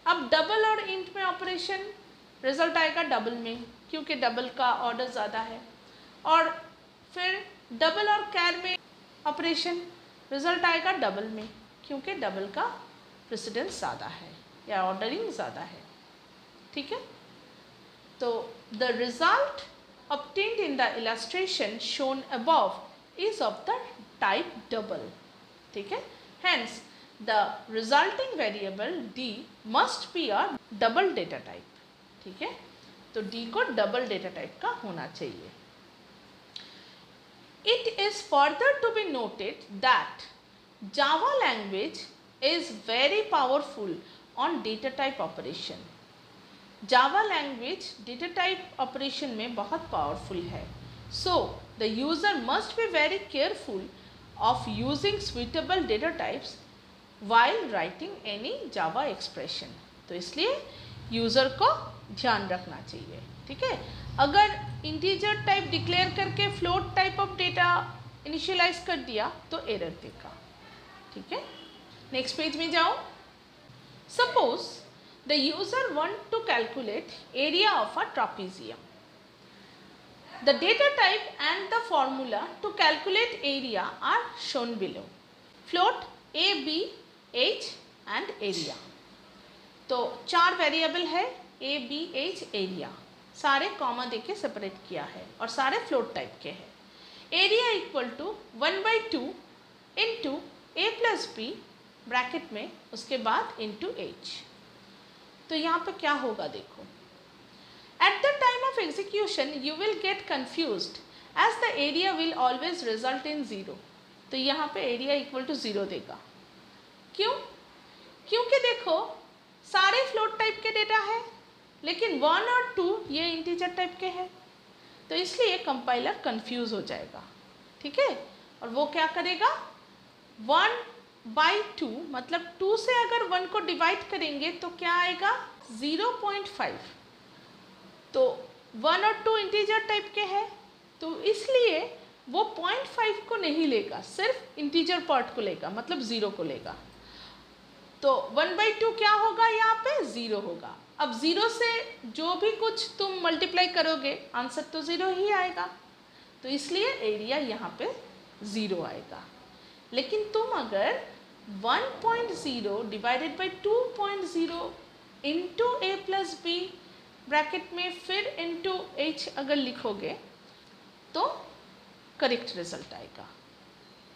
अब डबल और इंट में ऑपरेशन रिजल्ट आएगा डबल में क्योंकि डबल का ऑर्डर ज़्यादा है। और फिर डबल और कैर में ऑपरेशन रिजल्ट आएगा डबल में क्योंकि डबल का प्रेसिडेंस ज़्यादा है या ऑर्डरिंग ज़्यादा है। ठीक है, तो the result obtained in the illustration shown above is of the type double। ठीक है, hence the resulting variable d must be a double data type। ठीक है, तो d को डबल डेटा टाइप का होना चाहिए। It is further to be noted that Java language is very powerful on data type operation। Java language data type operation में बहुत powerful है। So the user must be very careful of using suitable data types while writing any Java expression. तो इसलिए user को ध्यान रखना चाहिए। ठीक है, अगर इंटीजर टाइप डिक्लेयर करके float type of data initialise कर दिया तो एरर देगा। ठीक है, नेक्स्ट पेज में जाओ। Suppose the user want to calculate area of a trapezium। The data type and the formula to calculate area are shown below। Float a, b, h and area। तो चार variable है a, b, h, area, सारे comma देके separate किया है और सारे float type के हैं। Area equal to 1/2 into a plus b bracket में, उसके बाद इंटू h। तो यहाँ पे क्या होगा देखो, at the time of execution you will get confused as the area will always result in 0। तो यहाँ पे एरिया इक्वल टू 0 देगा। क्यों? क्योंकि देखो सारे फ्लोट टाइप के डेटा है लेकिन 1 और 2 ये इंटीजर टाइप के हैं, तो इसलिए कंपाइलर कंफ्यूज हो जाएगा। ठीक है, और वो क्या करेगा, 1/2 मतलब 2 से अगर 1 को डिवाइड करेंगे तो क्या आएगा 0.5। तो 1 और 2 इंटीजर टाइप के हैं तो इसलिए वो 0.5 को नहीं लेगा, सिर्फ इंटीजर पार्ट को लेगा, मतलब 0 को लेगा। तो 1/2 क्या होगा, यहाँ पे 0 होगा। अब 0 से जो भी कुछ तुम मल्टीप्लाई करोगे आंसर तो 0 ही आएगा, तो इसलिए एरिया यहाँ पे 0 आएगा। लेकिन तुम अगर 1.0 divided by 2.0 into a plus b bracket में फिर इंटू h अगर लिखोगे तो करेक्ट रिजल्ट आएगा।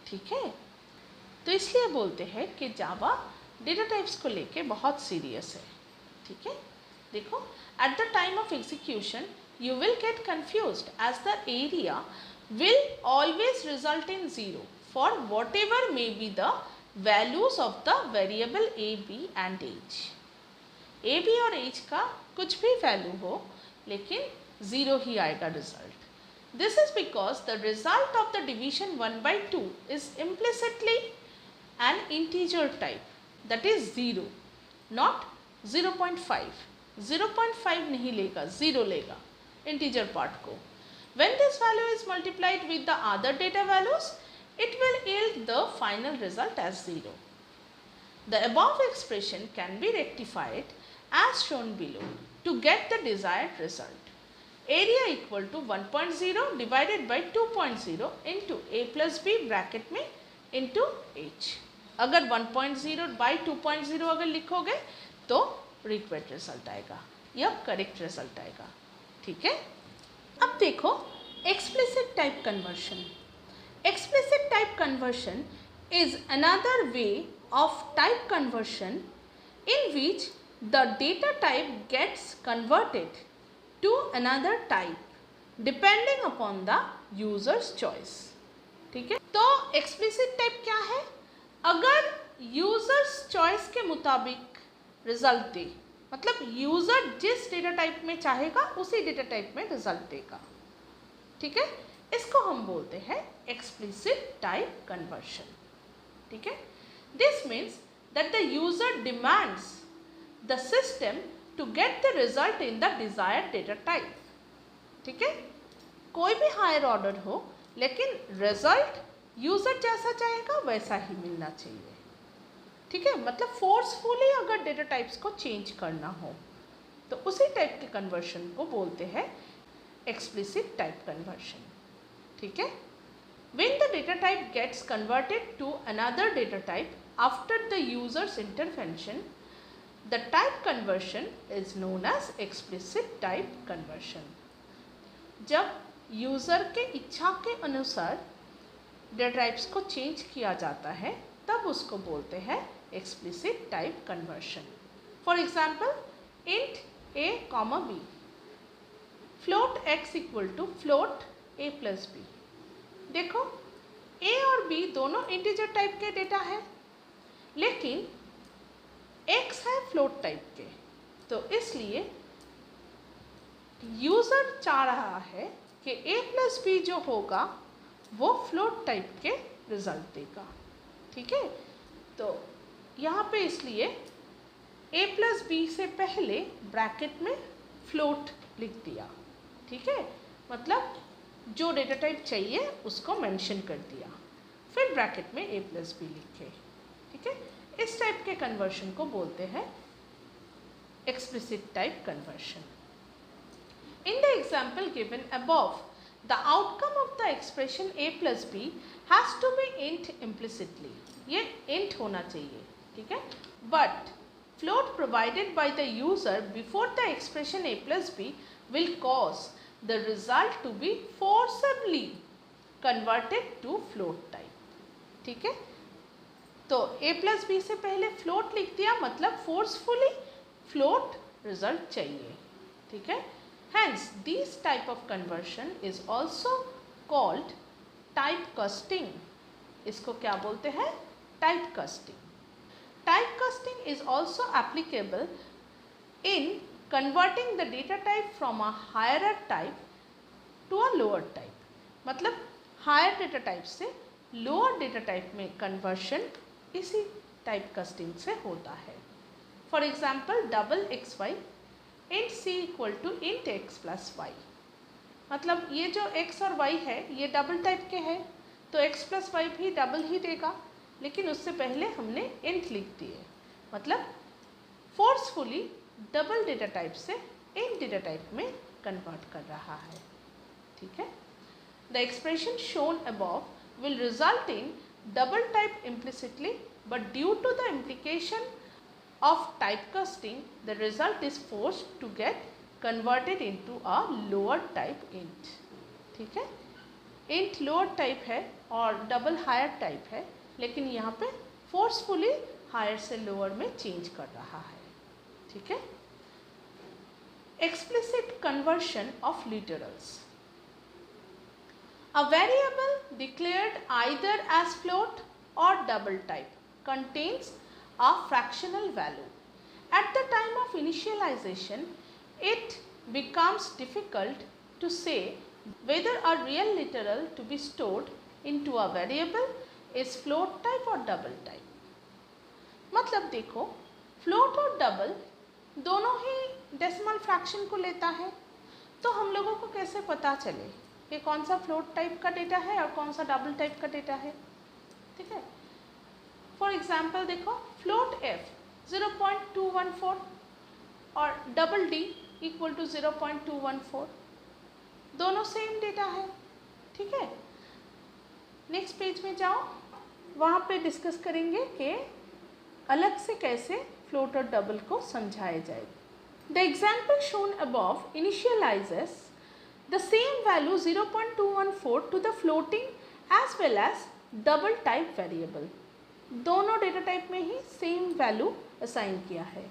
ठीक है, तो इसलिए बोलते हैं कि जावा डेटा टाइप्स को लेके बहुत सीरियस है। ठीक है, देखो, at the time of execution you will get confused as the area will always result in 0 for whatever may be the values of the variable a, b and h। a, b और h का कुछ भी value हो लेकिन 0 ही आएगा result. This is because the result of the division 1/2 is implicitly an integer type, that is 0, not 0.5। 0.5 नहीं लेगा, 0 लेगा integer part को। When this value is multiplied with the other data values, it will yield the final result as 0. The above expression can be rectified as shown below to get the desired result। Area equal to 1.0 divided by 2.0 into a plus b bracket में into h। अगर 1.0 by 2.0 अगर लिखोगे तो required result आएगा या correct result आएगा। ठीक है, अब देखो explicit type conversion। Explicit type conversion is another way of type conversion in which the data type gets converted to another type depending upon the user's choice. ठीक है, तो explicit type क्या है? अगर यूजर्स चॉइस के मुताबिक result दे, मतलब user जिस डेटा टाइप में चाहेगा उसी डेटा टाइप में रिजल्ट देगा. ठीक है, इसको हम बोलते हैं एक्सप्लिसिट टाइप कन्वर्शन. ठीक है, this means that the user demands the system to get the result in the desired data type. ठीक है, कोई भी हायर ऑर्डर हो लेकिन रिजल्ट यूजर जैसा चाहेगा वैसा ही मिलना चाहिए. ठीक है, मतलब फोर्सफुली अगर डेटा टाइप्स को चेंज करना हो तो उसी टाइप के कन्वर्शन को बोलते हैं एक्सप्लिसिट टाइप कन्वर्शन. ठीक है, when the data type gets converted to another data type after the user's intervention, the type conversion is known as explicit type conversion. जब यूज़र के इच्छा के अनुसार डेटा टाइप्स को चेंज किया जाता है तब उसको बोलते हैं explicit type conversion. For example, int a comma b, float x equal to float a plus b. देखो, a और b दोनों इंटीजर टाइप के डेटा है लेकिन x है फ्लोट टाइप के, तो इसलिए यूज़र चाह रहा है कि a प्लस b जो होगा वो फ्लोट टाइप के रिजल्ट देगा. ठीक है, तो यहाँ पे इसलिए a प्लस बी से पहले ब्रैकेट में फ्लोट लिख दिया. ठीक है, मतलब जो डेटा टाइप चाहिए उसको मेंशन कर दिया, फिर ब्रैकेट में a प्लस बी लिखे. ठीक है, इस टाइप के कन्वर्शन को बोलते हैं explicit type conversion. In the example given above, the outcome of the expression a plus b has to be int implicitly. ये int होना चाहिए. ठीक है, but float provided by the user before the expression a plus b will cause the result to be forcibly converted to float type. ठीक है, तो a plus b से पहले float लिख दिया मतलब forcefully float result चाहिए. ठीक है, hence this type of conversion is also called typecasting. इसको क्या बोलते हैं? Typecasting. Typecasting is also applicable in converting the data type from a higher type to a lower type. मतलब higher data type से lower data type में conversion इसी typecasting से होता है. For example, double xy int c equal to int x plus y. मतलब ये जो x और y है ये डबल टाइप के हैं तो x प्लस वाई भी डबल ही देगा, लेकिन उससे पहले हमने int लिख दिए, मतलब फोर्सफुली डबल डेटा टाइप से int डेटा टाइप में कन्वर्ट कर रहा है. ठीक है, the expression shown above will result in double type implicitly, but due to the implication of typecasting the result is forced to get converted into a lower type int. ठीक है, int lower type है और double higher type है, लेकिन यहाँ पे forcefully higher से lower में change कर रहा है. ठीक है, explicit conversion of literals. A variable declared either as float or double type contains a fractional value. At the time of initialization, it becomes difficult to say whether a real literal to be stored into a variable is float type or double type. मतलब देखो, float और double दोनों ही decimal fraction को लेता है, तो हम लोगों को कैसे पता चले कि कौन सा float type का डेटा है और कौन सा double type का डेटा है? ठीक है, फॉर एग्जाम्पल देखो, फ्लोट f 0.214 और डबल d इक्वल टू 0.214, दोनों सेम डेटा है. ठीक है, नेक्स्ट पेज में जाओ, वहाँ पे डिस्कस करेंगे कि अलग से कैसे फ्लोट और डबल को समझाया जाए. The example shown above initialises the same value 0.214 to the floating as well as double type variable. दोनों डेटा टाइप में ही सेम वैल्यू असाइन किया है।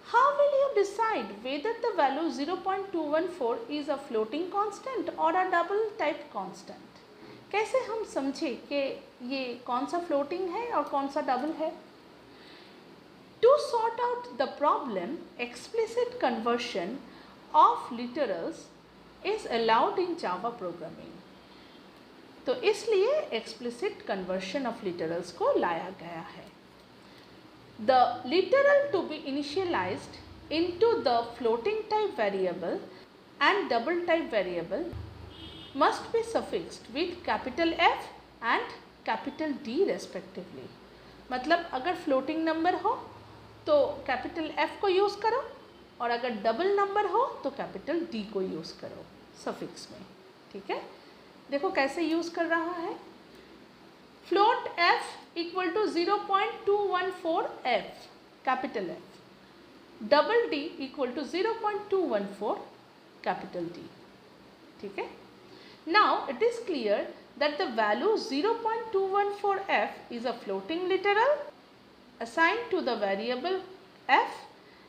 How will you decide whether the value 0.214 is a floating constant or a double type constant? कैसे हम समझे कि ये कौन सा floating है और कौन सा double है? To sort out the problem, explicit conversion of literals is allowed in Java programming. तो इसलिए explicit conversion of literals को लाया गया है। The literal to be initialized into the floating type variable and double type variable must be suffixed with capital F and capital D respectively. मतलब अगर floating number हो तो capital F को use करो और अगर double number हो तो capital D को use करो suffix में, ठीक है। देखो कैसे use कर रहा है। Float f equal to 0.214 f, capital F. Double D equal to 0.214 capital D. ठीक है। Now it is clear that the value 0.214 f is a floating literal assigned to the variable f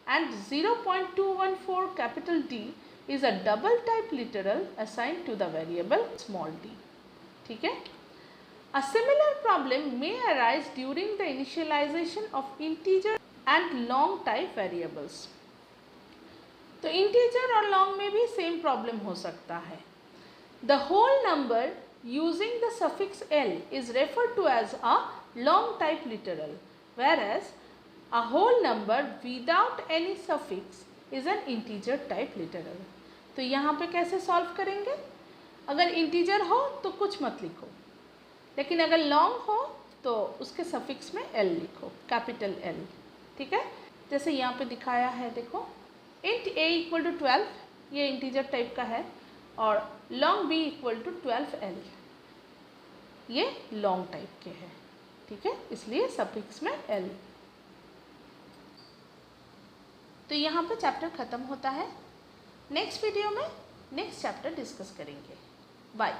and 0.214 capital D is a double type literal assigned to the variable small d. ठीक है। A similar problem may arise during the initialization of integer and long type variables. तो integer और long में भी same problem हो सकता है. The whole number using the suffix l is referred to as a long type literal, whereas a whole number without any suffix is an integer type literal. तो यहाँ पे कैसे solve करेंगे? अगर integer हो तो कुछ मत लिखो, लेकिन अगर लॉन्ग हो तो उसके सफिक्स में एल लिखो, कैपिटल एल, ठीक है। जैसे यहाँ पे दिखाया है, देखो इंट a इक्वल टू 12, ये इंटीजर टाइप का है, और long b equal to 12l, ये लॉन्ग टाइप के है, ठीक है, इसलिए सफिक्स में एल। तो यहाँ पे चैप्टर ख़त्म होता है। नेक्स्ट वीडियो में नेक्स्ट चैप्टर डिस्कस करेंगे। बाय।